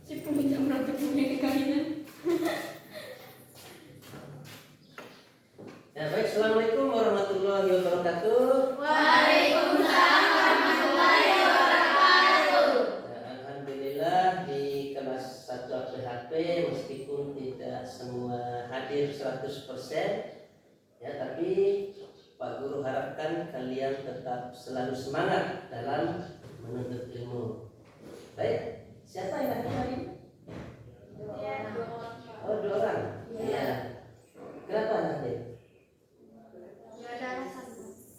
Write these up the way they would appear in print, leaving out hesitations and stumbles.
Si peminjam ratu punya kekainan. Ya baik, assalamualaikum warahmatullahi wabarakatuh. Waalaikumsalam warahmatullahi wabarakatuh. Ya, alhamdulillah di kelas 1 APHP meskipun tidak semua hadir 100%, ya, tapi Pak Guru harapkan kalian tetap selalu semangat dalam menuntut ilmu. Baik, siapa yang hadir hari ini? Oh, 2 orang. Ya. Kenapa hadir?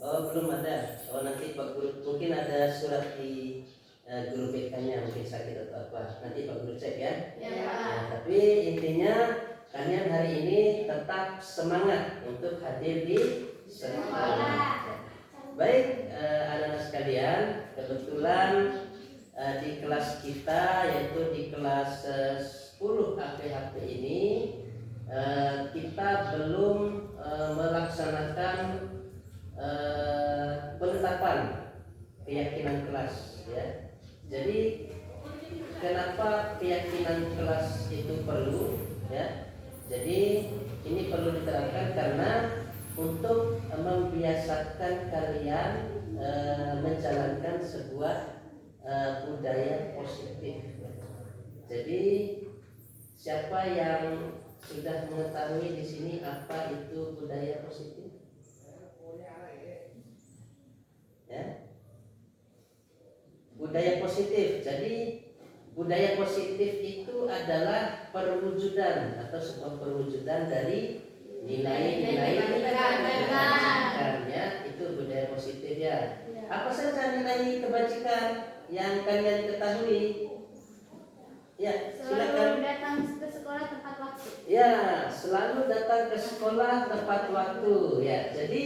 Oh, belum ada. Oh, nanti Pak Guru mungkin ada surat di guru BK-nya, mungkin sakit atau apa. Nanti Pak Guru cek ya. Nah, tapi intinya kalian hari ini tetap semangat untuk hadir di sekolah. Baik, anak-anak sekalian, kebetulan di kelas kita yaitu di kelas 10 APHP ini kita belum melaksanakan penetapan keyakinan kelas, ya. Jadi kenapa keyakinan kelas itu perlu, ya? Jadi ini perlu diterapkan karena untuk membiasakan kalian menjalankan sebuah budaya positif. Jadi siapa yang sudah mengetahui di sini apa itu budaya positif? Ya. Budaya positif. Jadi budaya positif itu adalah perwujudan atau sebuah perwujudan dari nilai-nilai kebajikan, ya. Itu budaya positif, ya. Apa saja nilai kebajikan yang kalian ketahui? Ya, silakan. Selalu datang ke sekolah tepat waktu. Ya, selalu datang ke sekolah tepat waktu, ya. Jadi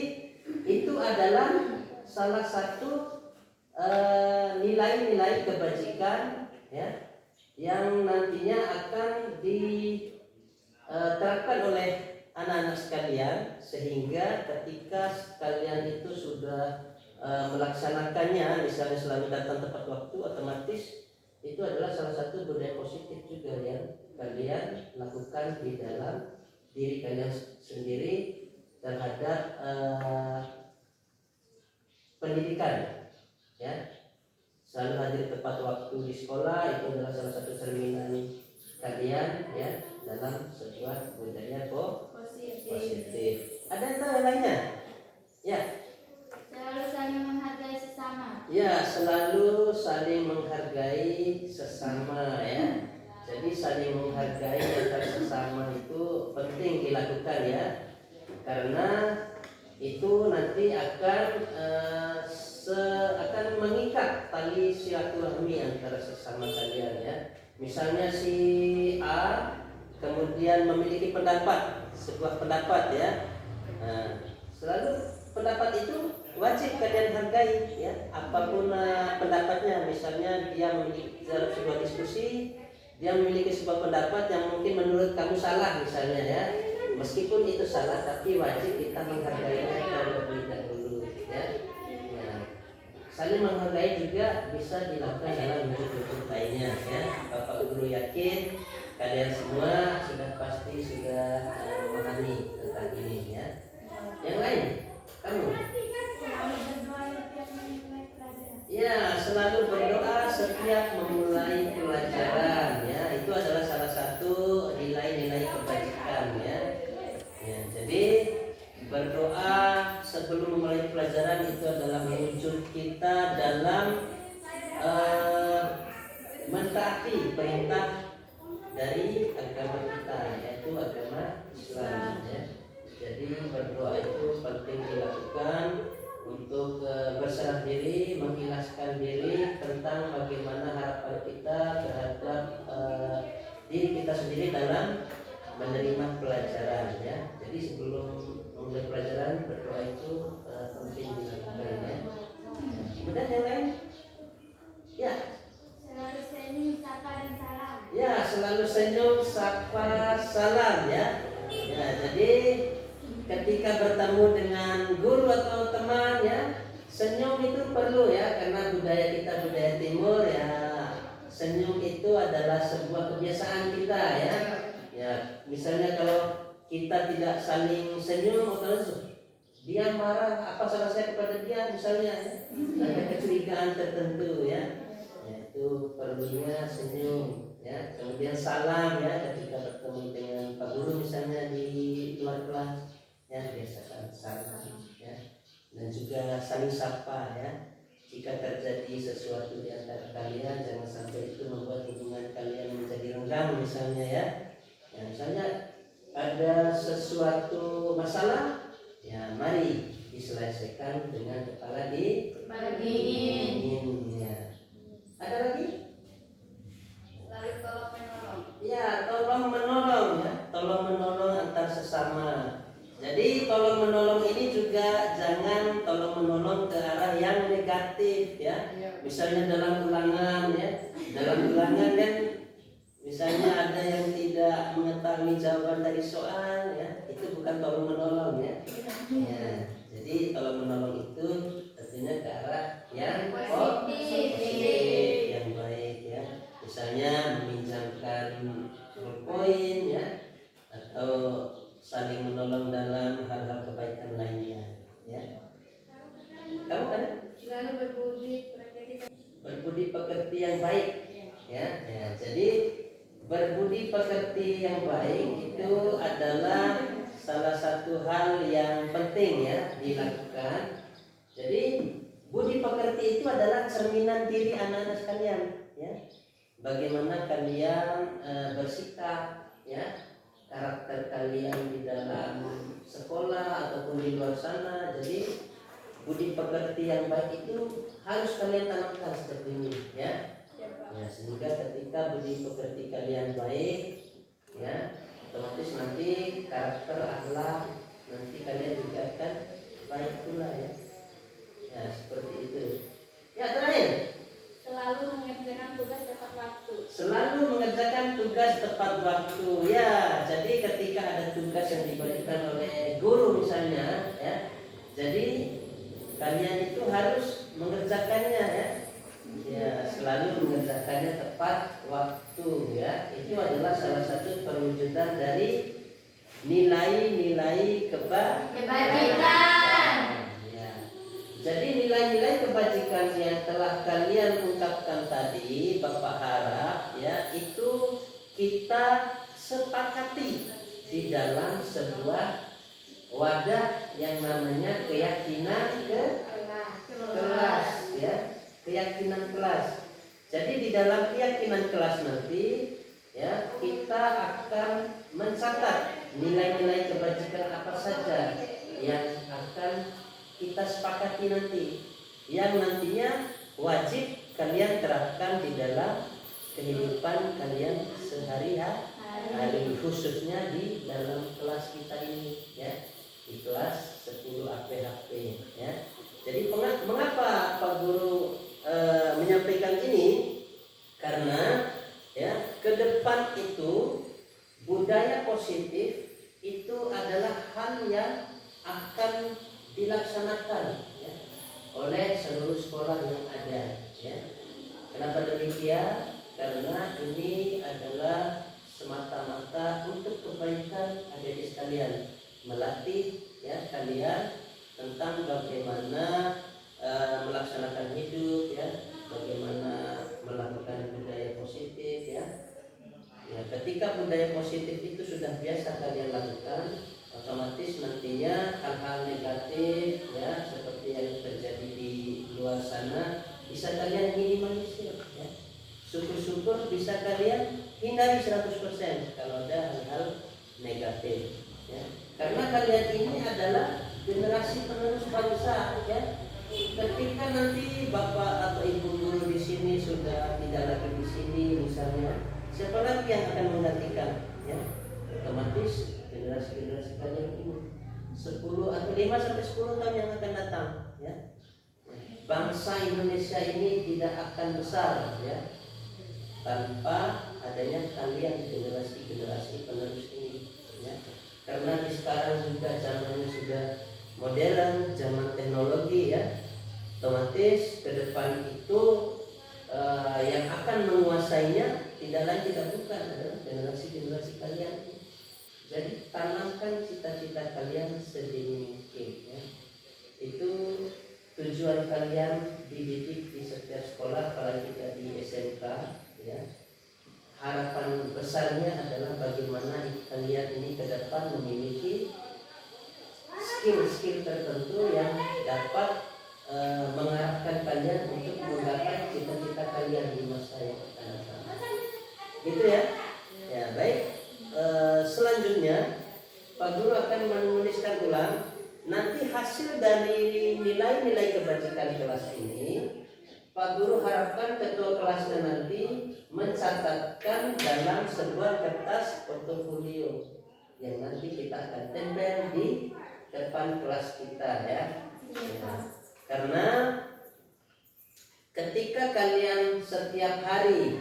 itu adalah salah satu nilai-nilai kebajikan, ya, yang nantinya akan diterapkan oleh anak-anak sekalian, sehingga ketika kalian itu sudah melaksanakannya, misalnya selalu datang tepat waktu, otomatis itu adalah salah satu budaya positif juga yang kalian lakukan di dalam diri kalian sendiri terhadap pendidikan, ya. Selalu hadir tepat waktu di sekolah itu adalah salah satu cerminan kalian, ya, dalam sebuah budaya positif. Ada yang lainnya? Ya. Selalu saling menghargai sesama. Ya, selalu saling menghargai sesama, ya. Jadi saling menghargai antar sesama itu penting dilakukan, ya. Karena itu nanti akan mengikat tali silaturahmi antara sesama kalian, ya. Misalnya si A kemudian memiliki pendapat, sebuah pendapat, ya. Nah, selalu pendapat itu wajib kalian hargai, ya. Apapun pendapatnya, misalnya dia memiliki dalam sebuah diskusi, dia memiliki sebuah pendapat yang mungkin menurut kamu salah, misalnya, ya. Meskipun itu salah, tapi wajib kita menghargainya terlebih dahulu, ya. Nah, saling menghargai juga bisa dilakukan dalam bentuk-bentuk lainnya, ya. Bapak Guru yakin kalian semua pasti sudah memahami tentang ini, ya. Yang lain, kamu? Ya, selalu berdoa setiap memulai pelajaran, ya. Itu adalah salah satu nilai-nilai kebajikan, ya. Ya, jadi berdoa sebelum memulai pelajaran itu adalah wujud kita dalam mentaati perintah dari agama kita, yaitu agama Islam, ya. Jadi berdoa itu penting dilakukan untuk berserah diri, mengikhlaskan diri tentang bagaimana harapan kita terhadap diri kita sendiri dalam menerima pelajaran, ya. Jadi sebelum memulai pelajaran berdoa itu penting dilakukan, ya. Kemudian yang lain, ya. Selalu senyum, sapa dan salam. Ya, selalu senyum, sapa, salam, ya. Ya, jadi ketika bertemu dengan guru atau teman, ya, senyum itu perlu, ya, karena budaya kita budaya timur, ya. senyum itu adalah sebuah kebiasaan kita ya. Ya, misalnya kalau kita tidak saling senyum, otomatis dia marah, apa salah saya kepada dia misalnya ya. Ada kecurigaan tertentu ya. Yaitu perlunya senyum ya. Kemudian salam ya, ketika bertemu dengan Pak Guru misalnya di luar kelas ya, biasakan salam ya. Dan juga saling sapa ya. Jika terjadi sesuatu di antara kalian, jangan sampai itu membuat hubungan kalian menjadi renggang misalnya ya. Ya, misalnya ada sesuatu masalah, ya mari diselesaikan dengan kepala dingin. Ya. Ada lagi? Lalu tolong menolong. Ya, tolong menolong ya, tolong menolong antar sesama. Jadi tolong menolong ini juga jangan tolong menolong ke arah yang negatif ya. Misalnya dalam ulangan ya, dalam ulangan kan misalnya ada yang tidak mengetahui jawaban dari soal ya, itu bukan tolong menolong ya. Ya, jadi tolong menolong itu tentunya ke arah yang positif, yang baik ya. Misalnya meminjamkan poin ya, atau saling menolong dalam hal-hal kebaikan lainnya ya. Kamu kan Lalu berbudi pekerti yang baik ya. Ya, jadi berbudi pekerti yang baik itu adalah salah satu hal yang penting ya dilakukan. Jadi budi pekerti itu adalah cerminan diri anak-anak sekalian ya. Bagaimana kalian bersikap ya, karakter kalian di dalam sekolah ataupun di luar sana. Jadi budi pekerti yang baik itu harus kalian tanamkan seperti ini ya. Ya, sehingga ketika budi pekerti kalian baik ya, otomatis nanti karakter akhlak nanti kalian juga akan baik pula ya. Ya, seperti itu. Ya, terakhir, selalu mengerjakan tugas tepat waktu. selalu mengerjakan tugas tepat waktu ya. Jadi ketika ada tugas yang diberikan oleh guru misalnya ya, jadi kalian itu harus mengerjakannya ya. Ya, selalu mengerjakannya tepat waktu ya. Itu adalah salah satu perwujudan dari nilai-nilai Kebajikan. Ya. Jadi nilai-nilai kebajikan yang telah kalian ungkapkan tadi, Bapak harap ya, itu kita sepakati di dalam sebuah wadah yang namanya keyakinan kelas ya. Keyakinan kelas. Jadi di dalam keyakinan kelas nanti ya, kita akan mencatat nilai-nilai kebajikan apa saja yang akan kita sepakati nanti, yang nantinya wajib kalian terapkan di dalam kehidupan kalian sehari-hari, khususnya di dalam kelas kita ini ya, di kelas 10 APHP ya. Jadi mengapa Pak Guru menyampaikan ini? Karena ya, ke depan itu budaya positif itu adalah hal yang akan dilaksanakan ya, oleh seluruh sekolah yang ada ya. Kenapa demikian? Karena ini adalah semata-mata untuk kebaikan adik-adik sekalian, melatih ya kalian tentang bagaimana melaksanakan hidup ya, bagaimana melakukan budaya positif ya. Ya, ketika budaya positif itu sudah biasa kalian lakukan, otomatis nantinya hal-hal negatif ya, seperti yang terjadi di luar sana bisa kalian minimalisir ya. Syukur-syukur bisa kalian hindari 100% kalau ada hal-hal negatif ya. Karena kalian ini adalah generasi penerus bangsa ya. Ketika nanti bapak atau ibu guru di sini sudah tidak lagi di sini misalnya, siapa lagi yang akan menggantikan ya? Otomatis generasi kalian ini 10 atau 5 sampai 10 tahun yang akan datang ya. Bangsa Indonesia ini tidak akan besar ya tanpa adanya kalian generasi penerus ini ya. Karena di sekarang juga zamannya sudah modern, zaman teknologi ya, otomatis ke depan itu yang akan menguasai adalah generasi-generasi kalian. Jadi tanamkan cita-cita kalian sedini mungkin ya. Itu tujuan kalian dididik di setiap sekolah, apalagi kita di SMK ya. Harapan besarnya adalah bagaimana kalian ini ke depan memiliki skill-skill tertentu yang dapat mengarahkan kalian untuk menggapai cita-cita kalian di masa yang akan datang. Gitu ya. Ya, baik. Selanjutnya Pak Guru akan menuliskan ulang nanti hasil dari nilai-nilai kebajikan kelas ini. Pak Guru harapkan ketua kelasnya nanti mencatatkan dalam sebuah kertas portofolio yang nanti kita akan tempel di depan kelas kita ya. Karena ketika kalian setiap hari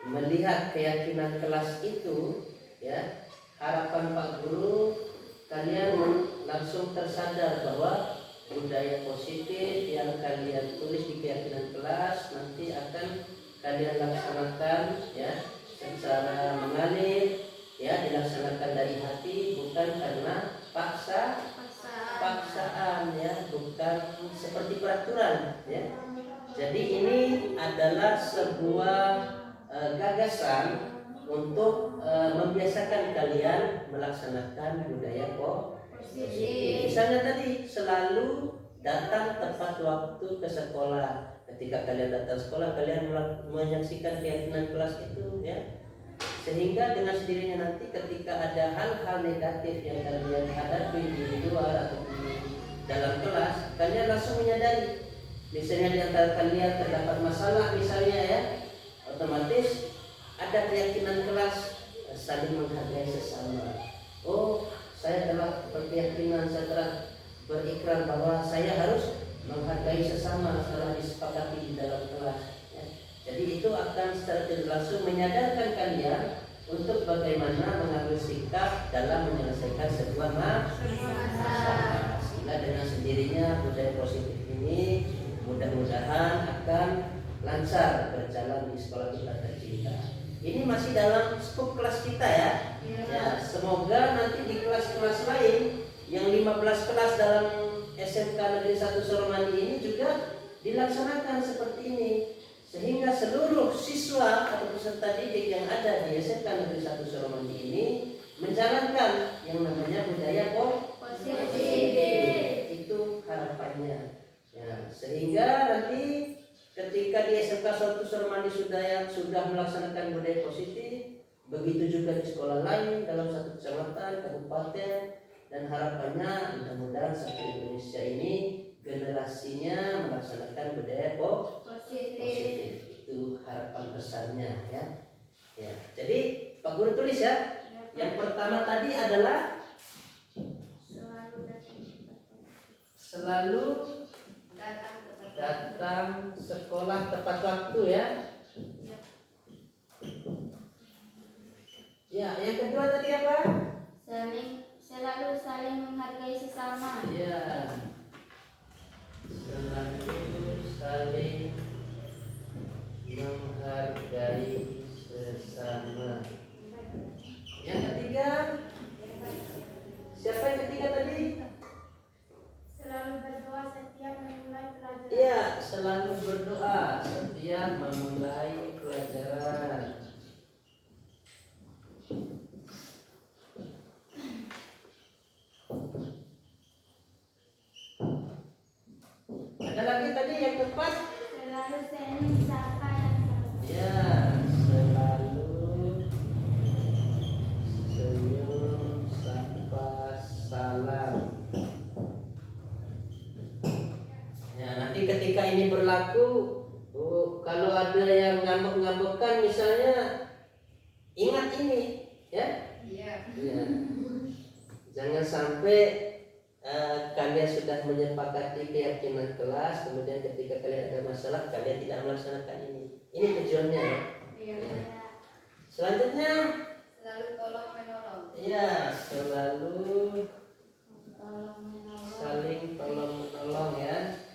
melihat keyakinan kelas itu ya, harapan Pak Guru kalian langsung tersadar bahwa budaya positif yang kalian tulis di keyakinan kelas nanti akan kalian laksanakan ya secara mengalir ya, dilaksanakan dari hati, bukan karena paksaan ya, bukan seperti peraturan ya. Jadi ini adalah sebuah gagasan untuk membiasakan kalian melaksanakan budaya positif. Misalnya tadi selalu datang tepat waktu ke sekolah. Ketika kalian datang sekolah, kalian menyaksikan keyakinan kelas itu ya. Sehingga dengan sendirinya nanti ketika ada hal-hal negatif yang kalian hadapi di luar atau di dalam kelas, kalian langsung menyadari. Misalnya di antara kalian terdapat masalah misalnya ya, otomatis ada keyakinan kelas saling menghargai sesama. Oh, saya telah berkeyakinan, saya telah berikrar bahwa saya harus menghargai sesama setelah disepakati di dalam kelas ya. Jadi itu akan secara tidak langsung menyadarkan kalian untuk bagaimana mengambil sikap dalam menyelesaikan sebuah masalah. Sehingga dengan sendirinya budaya positif ini mudah-mudahan akan lancar berjalan di sekolah kita tercinta. Ini masih dalam skop kelas kita ya. Ya, semoga nanti di kelas-kelas lain yang 15 kelas dalam SMK Negeri 1 Suramandi ini juga dilaksanakan seperti ini. Sehingga seluruh siswa atau peserta didik yang ada di SMK Negeri 1 Suramandi ini menjalankan yang namanya budaya positif. Itu harapannya. Ya, sehingga nanti ketika di SMK 1 Suramandi sudah melaksanakan budaya positif, begitu juga di sekolah lain dalam satu kecamatan, kabupaten, dan harapannya mudah-mudahan satu Indonesia ini generasinya melaksanakan budaya positif. Itu harapan besarnya ya. Ya, jadi Pak Guru tulis ya. Yang pertama tadi adalah selalu datang sekolah tepat waktu ya. Ya, yang kedua tadi apa? Selalu saling menghargai sesama. Ya, selalu saling menghargai sesama. Yang ketiga, siapa yang ketiga tadi? Selalu berdoa setiap memulai pelajaran. Iya, selalu berdoa setiap memulai pelajaran. Ada lagi tadi yang keempat? Selalu senyum sapa yang salah. Ya, selalu senyum sapa salam. Ya, nanti ketika ini berlaku, kalau ada yang ngambek-ngambekan misalnya, ingat ini, ya. Iya. Ya. Jangan sampai kalian sudah menyepakati keyakinan kelas, kemudian ketika kalian ada masalah, kalian tidak melaksanakan ini. Ini tujuannya, ya. Iya. Selanjutnya, Selalu tolong menolong. ya selalu Tolong menolong. saling tolong menolong ya.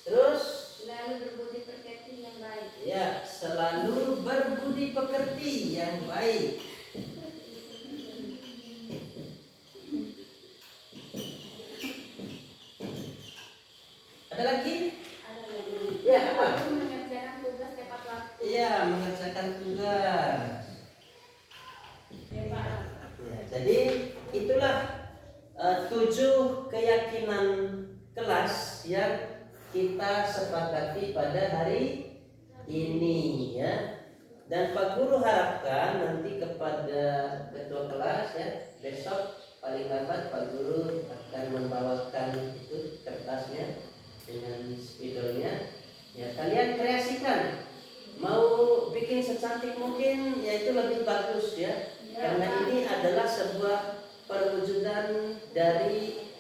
Terus Selalu berbudi pekerti berbudi pekerti yang baik. Ada lagi? Ya, apa? Mengerjakan tugas tepat waktu. Iya, mengerjakan tugas. Ya, jadi itulah 7 keyakinan kelas yang kita sepakati pada hari ini ya. Dan Pak Guru harapkan nanti kepada ketua kelas ya, besok paling lambat Pak Guru akan membawakan itu kertasnya dengan spidolnya. Ya, kalian kreasikan. Mau bikin secantik mungkin ya itu lebih bagus ya. Karena ini adalah sebuah perwujudan dari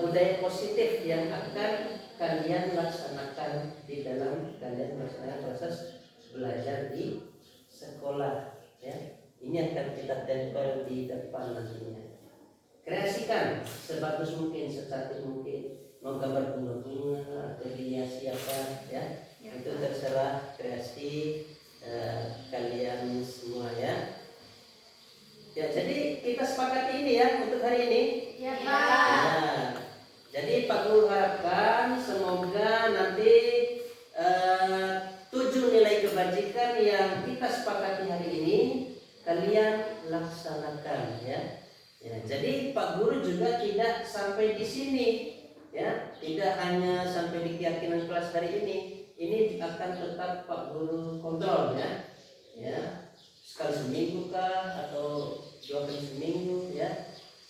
budaya positif yang akan kalian laksanakan di dalam kalian melaksanakan proses belajar di sekolah ya. Ini akan kita tempel di depan nantinya. Kreasikan sebagus mungkin, secantik mungkin. Mau gambar bunga-bunga atau dihiasi apa ya, itu terserah kreasi kalian semua ya. Ya, jadi kita sepakati ini ya untuk hari ini. Ya, Pak. Nah, jadi Pak Guru harapkan semoga nanti 7 nilai kebajikan yang kita sepakati hari ini kalian laksanakan ya. Ya, jadi Pak Guru juga tidak sampai di sini ya, tidak hanya sampai di keyakinan kelas hari ini akan tetap Pak Guru kontrol ya. Ya, sekali seminggu kah atau 2 kali seminggu ya.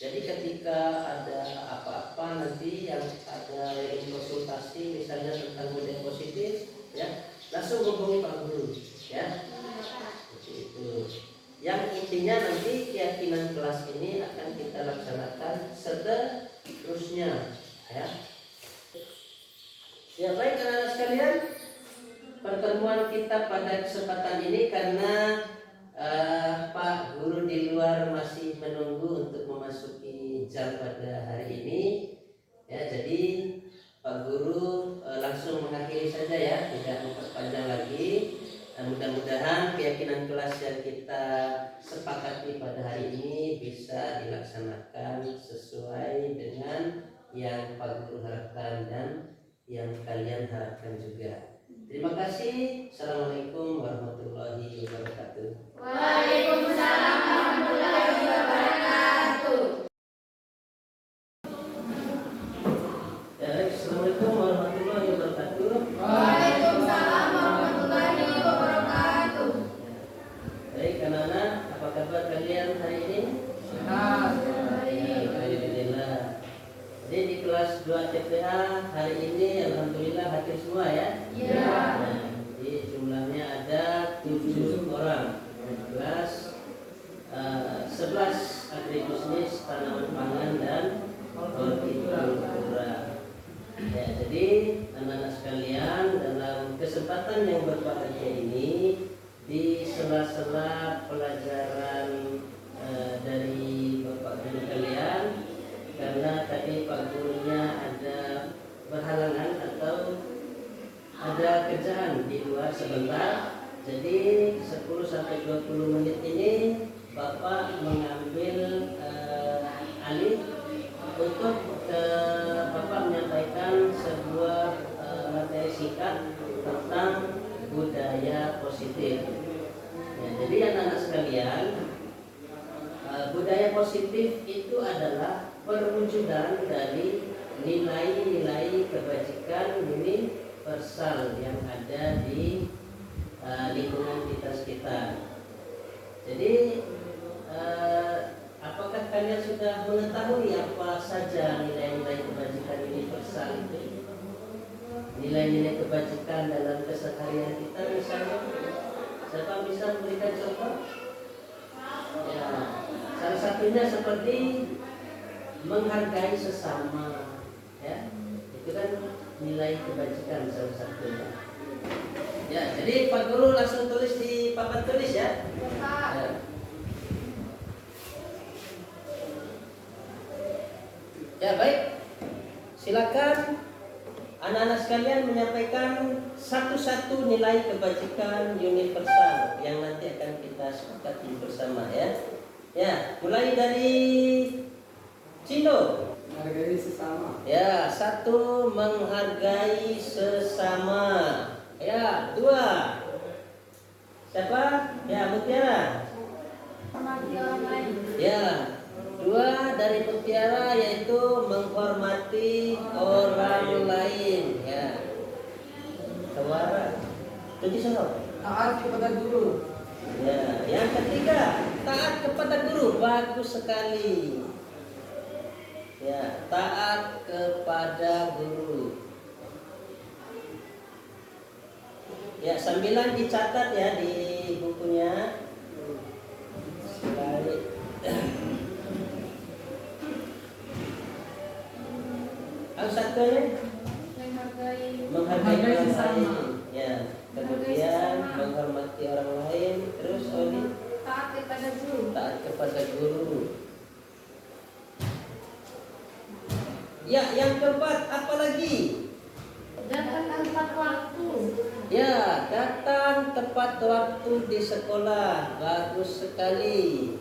Jadi ketika ada apa-apa nanti yang ada yang konsultasi misalnya tentang budaya positif ya, langsung hubungi Pak Guru ya. Seperti itu. Yang intinya nanti keyakinan kelas ini akan kita laksanakan seterusnya ya. Ya baik anak-anak sekalian, pertemuan kita pada kesempatan ini karena Pak Guru di luar masih menunggu untuk memasuki jam pada hari ini ya, jadi Pak Guru langsung mengakhiri saja ya, tidak memperpanjang lagi. Mudah-mudahan keyakinan kelas yang kita sepakati pada hari ini bisa dilaksanakan sesuai dengan yang Pak Guru harapkan dan yang kalian harapkan juga. Terima kasih. Assalamualaikum warahmatullahi wabarakatuh. Waalaikumsalam warahmatullahi wabarakatuh. Ya, assalamualaikum warahmatullahi wabarakatuh. Waalaikumsalam warahmatullahi wabarakatuh. Baik anak-anak, apa kabar kalian hari ini? Sehat. Alhamdulillah. Jadi di kelas 2 TPA hari ini alhamdulillah hadir semua ya. Iya. Nah, jadi jumlahnya ada 7 orang. Kelas 11 agribisnis, tanaman pangan dan hortikultura. Ya, jadi anak-anak sekalian, dalam kesempatan yang berbahagia ini di sela-sela pelajaran dari Bapak Guru kalian, karena tadi Pak Gurunya ada berhalangan atau ada kerjaan di luar sebentar, jadi 10-20 menit ini Bapak mengambil alih untuk Bapak menyampaikan sebuah materi singkat tentang budaya positif. Ya, jadi anak-anak sekalian, budaya positif itu adalah perwujudan dari nilai-nilai kebajikan universal yang ada di lingkungan kita sekitar. Jadi apakah kalian sudah mengetahui apa saja nilai-nilai kebajikan universal itu? Nilai-nilai kebajikan dalam keseharian kita misalnya, siapa bisa memberikan contoh? Ya, salah satunya seperti menghargai sesama, ya, itu kan nilai kebajikan salah satunya. Ya, jadi Pak Guru langsung tulis di papan tulis ya. Ya. Ya baik, silakan anak-anak sekalian menyampaikan satu-satu nilai kebajikan universal yang nanti akan kita sepakati bersama ya. Ya, mulai dari Cino. Menghargai sesama. Ya, satu, menghargai sesama. Ya, dua. Siapa? Ya, Mutiara. Hormati orang lain. Ya, dua dari Mutiara yaitu menghormati orang lain. Ya, Tawara. Tujuh sana. Taat kepada guru. Ya, yang ketiga, taat kepada guru. Bagus sekali. Ya, taat kepada guru. Ya, sambilan dicatat ya di bukunya. Baik. Yang satunya Menghargai. menghargai Menghargai orang sesama. lain. Ya, kemudian menghormati orang lain. Terus Oli, Taat kepada guru. taat kepada guru. Ya, yang keempat apa lagi? Datang tepat waktu. Ya, datang tepat waktu di sekolah. Bagus sekali.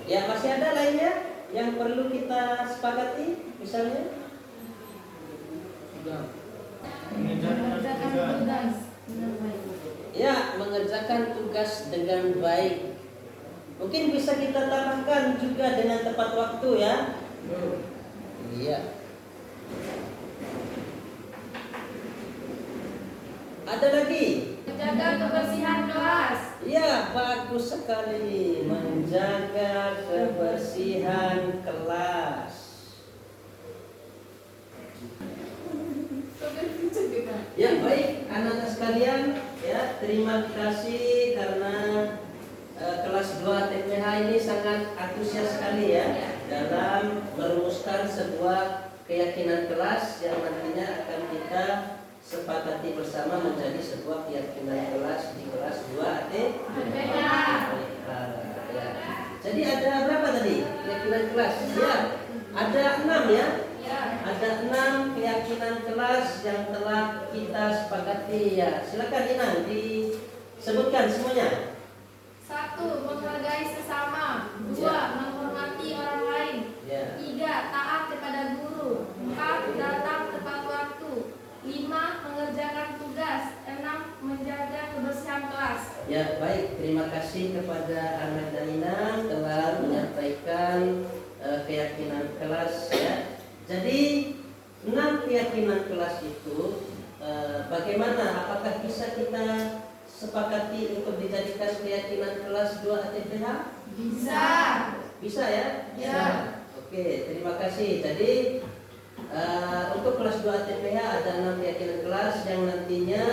Ya, masih ada lainnya yang perlu kita sepakati, misalnya? Sudah. Mengerjakan tugas dengan baik. Ya, mengerjakan tugas dengan baik. Mungkin bisa kita tambahkan juga dengan tepat waktu ya. Iya. Ada lagi? Menjaga kebersihan kelas. Ya, bagus sekali. Menjaga kebersihan kelas. Ya, baik anak-anak sekalian, ya, terima kasih karena kelas 2 TPH ini sangat antusias sekali ya dalam merumuskan sebuah keyakinan kelas yang nantinya akan kita sepakati bersama menjadi sebuah keyakinan kelas di kelas 2 TPH. Ya. Jadi ada berapa tadi keyakinan kelas? Ya, ada 6 ya. Ada 6 keyakinan kelas yang telah kita sepakati ya. Silakan Inang disebutkan semuanya. 1. Menghargai sesama. 2. Ya. Menghormati orang lain. Ya. 3. Taat kepada guru. 4. Datang tepat waktu. 5. Mengerjakan tugas. 6. Menjaga kebersihan kelas. Ya, baik. Terima kasih kepada Ahmad dan Inang telah menyampaikan keyakinan kelas ya. Jadi 6 keyakinan kelas itu bagaimana? Apakah bisa kita sepakati untuk dijadikan keyakinan kelas 2 ATPH? Bisa. Bisa ya? Ya. Oke, terima kasih. Jadi untuk kelas 2 ATPH ada 6 keyakinan kelas yang nantinya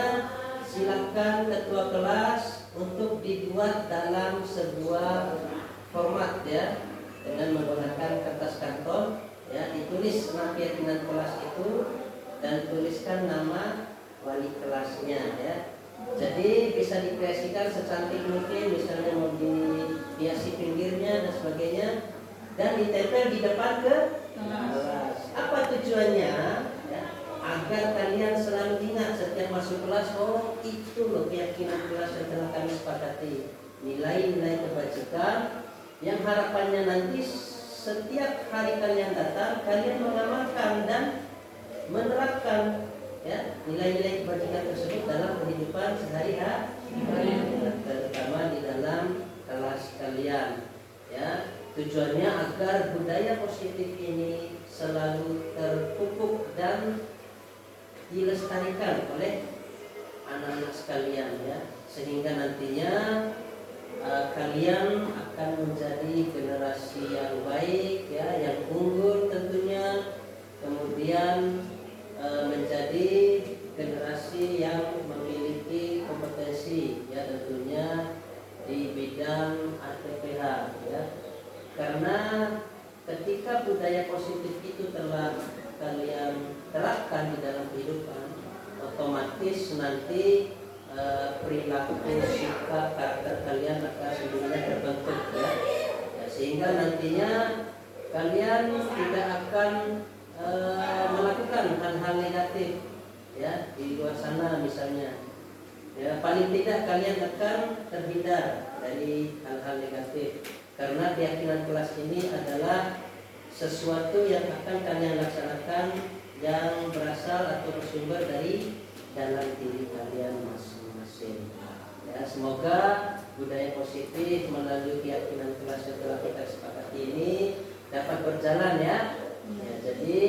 silakan ketua kelas untuk dibuat dalam sebuah format ya dengan menggunakan kertas karton. Ya, ditulis 6 keyakinan kelas itu dan tuliskan nama wali kelasnya ya. Jadi bisa dikreasikan secantik mungkin, misalnya mau dihiasi pinggirnya dan sebagainya dan ditempel di depan ke kelas. Apa tujuannya? Ya, agar kalian selalu ingat setiap masuk kelas, oh itu loh keyakinan kelas yang telah kami sepakati. Nilai-nilai kebajikan yang harapannya nanti setiap hari kalian datang, kalian mengamalkan dan menerapkan ya nilai-nilai kebajikan tersebut dalam kehidupan sehari-hari, terutama di dalam kelas kalian. Ya, tujuannya agar budaya positif ini selalu terpupuk dan dilestarikan oleh anak-anak sekalian ya, sehingga nantinya kalian akan menjadi generasi yang baik ya, yang unggul tentunya, kemudian menjadi generasi yang memiliki kompetensi ya tentunya di bidang ATPH ya. Karena ketika budaya positif itu telah kalian terapkan di dalam kehidupan, otomatis nanti perilaku, sikap, karakter kalian akan sendirinya terbentuk ya. Sehingga nantinya kalian tidak akan melakukan hal-hal negatif ya di luar sana misalnya. Ya, paling tidak kalian akan terhindar dari hal-hal negatif karena keyakinan kelas ini adalah sesuatu yang akan kalian laksanakan yang berasal atau bersumber dari dalam diri kalian masing-masing. Ya, semoga budaya positif melalui keyakinan kelas yang telah kita sepakati ini dapat berjalan ya. Ya, jadi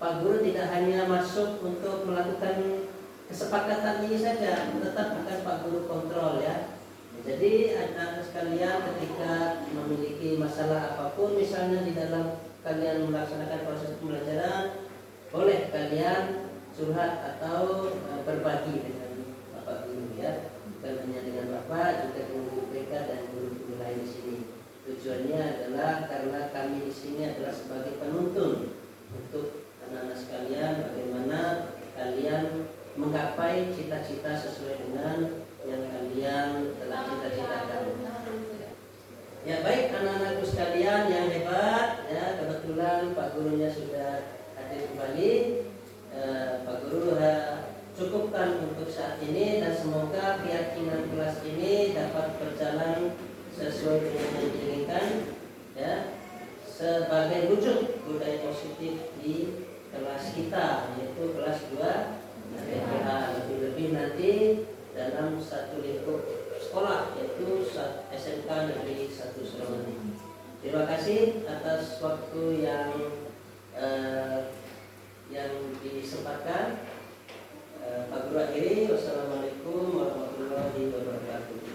Pak Guru tidak hanya masuk untuk melakukan kesepakatan ini saja, tetap akan Pak Guru kontrol ya. Jadi anak-anak sekalian ketika memiliki masalah apapun misalnya di dalam kalian melaksanakan proses pembelajaran, boleh kalian curhat atau berbagi dengan Bapak Guru ya. Bukan hanya dengan Bapak, juga dengan guru BK dan guru-guru lain di sini. Tujuannya adalah karena kami di sini adalah sebagai penuntun untuk anak-anak sekalian bagaimana kalian menggapai cita-cita sesuai dengan yang kalian telah cita-citakan. Ya baik anak-anakku sekalian yang hebat ya, kebetulan Pak Gurunya sudah hadir kembali. Pak Guru cukupkan untuk saat ini dan semoga keyakinan kelas ini dapat berjalan sesuai dengan yang diinginkan ya, sebagai wujud budaya positif di kelas kita yaitu kelas 2 TPA, lebih-lebih nanti dalam satu lingkup sekolah yaitu SMK Negeri 1 Surabaya. Terima kasih atas waktu yang disempatkan. Pak Guru akhiri, wassalamualaikum warahmatullahi wabarakatuh.